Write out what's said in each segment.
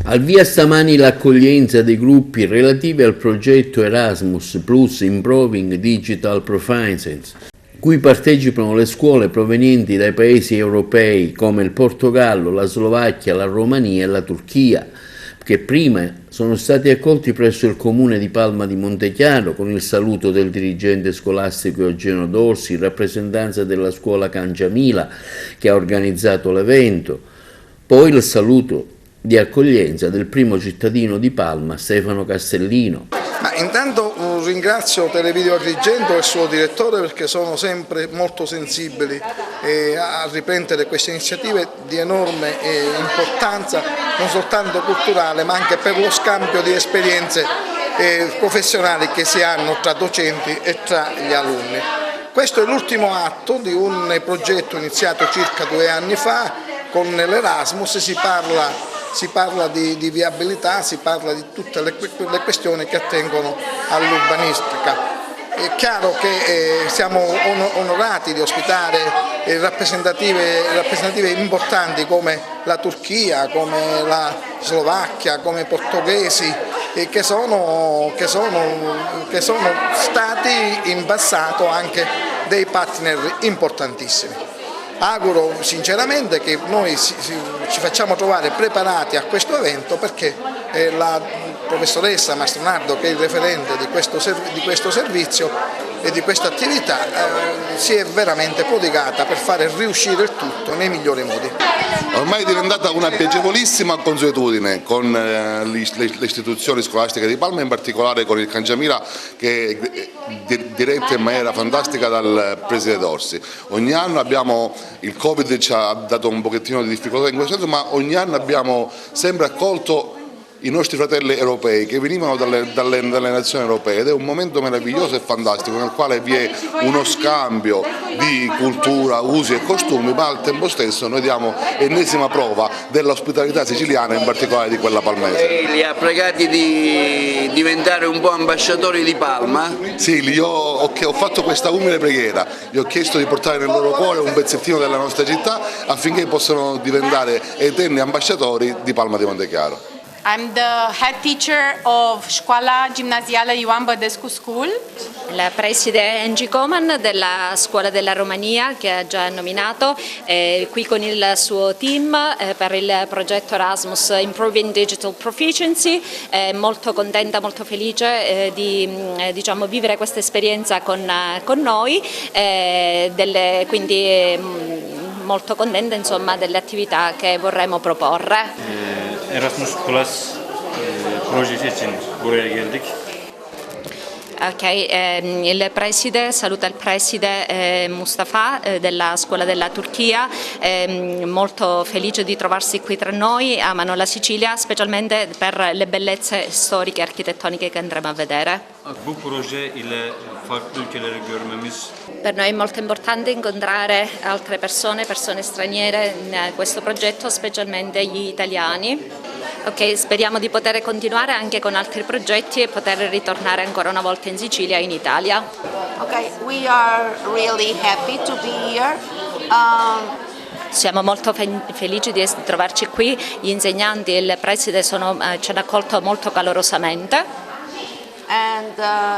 Al via stamani l'accoglienza dei gruppi relativi al progetto Erasmus Plus Improving Digital Proficiency, cui partecipano le scuole provenienti dai paesi europei come il Portogallo, la Slovacchia, la Romania e la Turchia, che prima sono stati accolti presso il comune di Palma di Montechiaro con il saluto del dirigente scolastico Eugenio Dorsi, in rappresentanza della scuola Cangiamila che ha organizzato l'evento, poi il saluto di accoglienza del primo cittadino di Palma, Stefano Castellino. Ma intanto ringrazio Televideo Agrigento e il suo direttore perché sono sempre molto sensibili a riprendere queste iniziative di enorme importanza, non soltanto culturale ma anche per lo scambio di esperienze professionali che si hanno tra docenti e tra gli alunni. Questo è l'ultimo atto di un progetto iniziato circa 2 anni fa con l'Erasmus. Si parla di viabilità, si parla di tutte le questioni che attengono all'urbanistica. È chiaro che siamo onorati di ospitare rappresentative importanti come la Turchia, come la Slovacchia, come i portoghesi, che sono stati in passato anche dei partner importantissimi. Auguro sinceramente che noi ci facciamo trovare preparati a questo evento perché la professoressa Mastronardo, che è il referente di questo servizio e di questa attività, si è veramente prodigata per fare riuscire il tutto nei migliori modi. Ormai è diventata una piacevolissima consuetudine con le istituzioni scolastiche di Palma, in particolare con il Cangiamila, che è diretto in maniera fantastica dal Presidente Dorsi. Ogni anno il Covid ci ha dato un pochettino di difficoltà in questo senso, ma ogni anno abbiamo sempre accolto i nostri fratelli europei che venivano dalle nazioni europee, ed è un momento meraviglioso e fantastico nel quale vi è uno scambio di cultura, usi e costumi, ma al tempo stesso noi diamo ennesima prova dell'ospitalità siciliana, in particolare di quella palmese. Li ha pregati di diventare un po' ambasciatori di Palma? Sì, ho fatto questa umile preghiera, gli ho chiesto di portare nel loro cuore un pezzettino della nostra città affinché possano diventare eterni ambasciatori di Palma di Montechiaro. I'm the head teacher of Școala Gimnazială Ioan Bădescu School. La preside Angie Coman della Scuola della Romania, che ha già nominato, qui con il suo team per il progetto Erasmus Improving Digital Proficiency. Molto contenta, molto felice di vivere questa esperienza con noi, quindi molto contenta insomma delle attività che vorremmo proporre. Erasmus Plus projesi için buraya geldik. Ok, saluta il preside Mustafa della scuola della Turchia, molto felice di trovarsi qui tra noi, amano la Sicilia specialmente per le bellezze storiche e architettoniche che andremo a vedere. Bu proje ile farklı ülkeleri görmemiz. Per noi è molto importante incontrare altre persone straniere in questo progetto, specialmente gli italiani. Ok, speriamo di poter continuare anche con altri progetti e poter ritornare ancora una volta in Sicilia e in Italia. Okay, we are really happy to be here. Siamo molto felici di trovarci qui, gli insegnanti e il preside ci hanno accolto molto calorosamente. And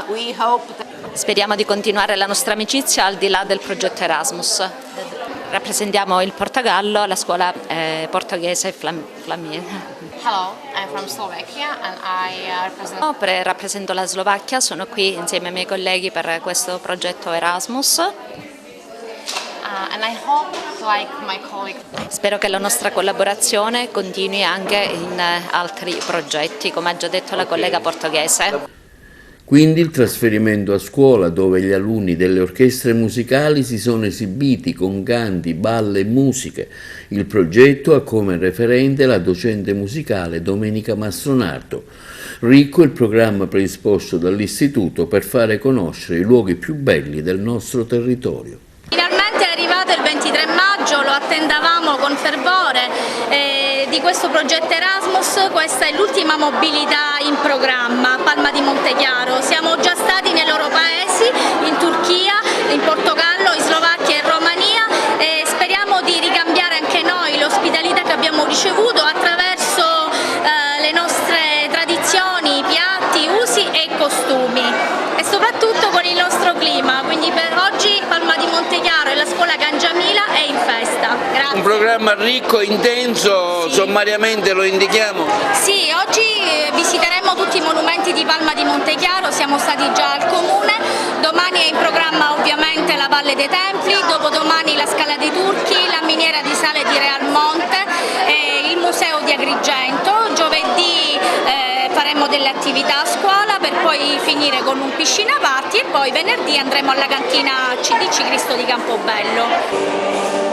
we hope that... Speriamo di continuare la nostra amicizia al di là del progetto Erasmus. Rappresentiamo il Portogallo, la scuola portoghese Flammia. Hello, I'm from Slovakia and I Rappresento la Slovacchia, sono qui insieme ai miei colleghi per questo progetto Erasmus. And I hope, like my colleague... Spero che la nostra collaborazione continui anche in altri progetti, come ha già detto la collega portoghese. Quindi il trasferimento a scuola, dove gli alunni delle orchestre musicali si sono esibiti con canti, balle e musiche. Il progetto ha come referente la docente musicale Domenica Mastronardo. Ricco il programma predisposto dall'istituto per fare conoscere i luoghi più belli del nostro territorio. Finalmente è arrivato il 23 maggio, lo attendavamo con fervore. Di questo progetto Erasmus, questa è l'ultima mobilità in programma a Palma di Montechiaro. Siamo già stati nei loro paesi, in Turchia, in Portogallo, in Slovacchia e Romania, e speriamo di ricambiare anche noi l'ospitalità che abbiamo ricevuto attraverso le un programma ricco, intenso, sì. Sommariamente lo indichiamo? Sì, oggi visiteremo tutti i monumenti di Palma di Montechiaro, siamo stati già al comune, domani è in programma ovviamente la Valle dei Templi, dopodomani la Scala dei Turchi, la miniera di sale di Realmonte, il museo di Agrigento, giovedì faremo delle attività a scuola per poi finire con un piscina party e poi venerdì andremo alla cantina CDC Cristo di Campobello.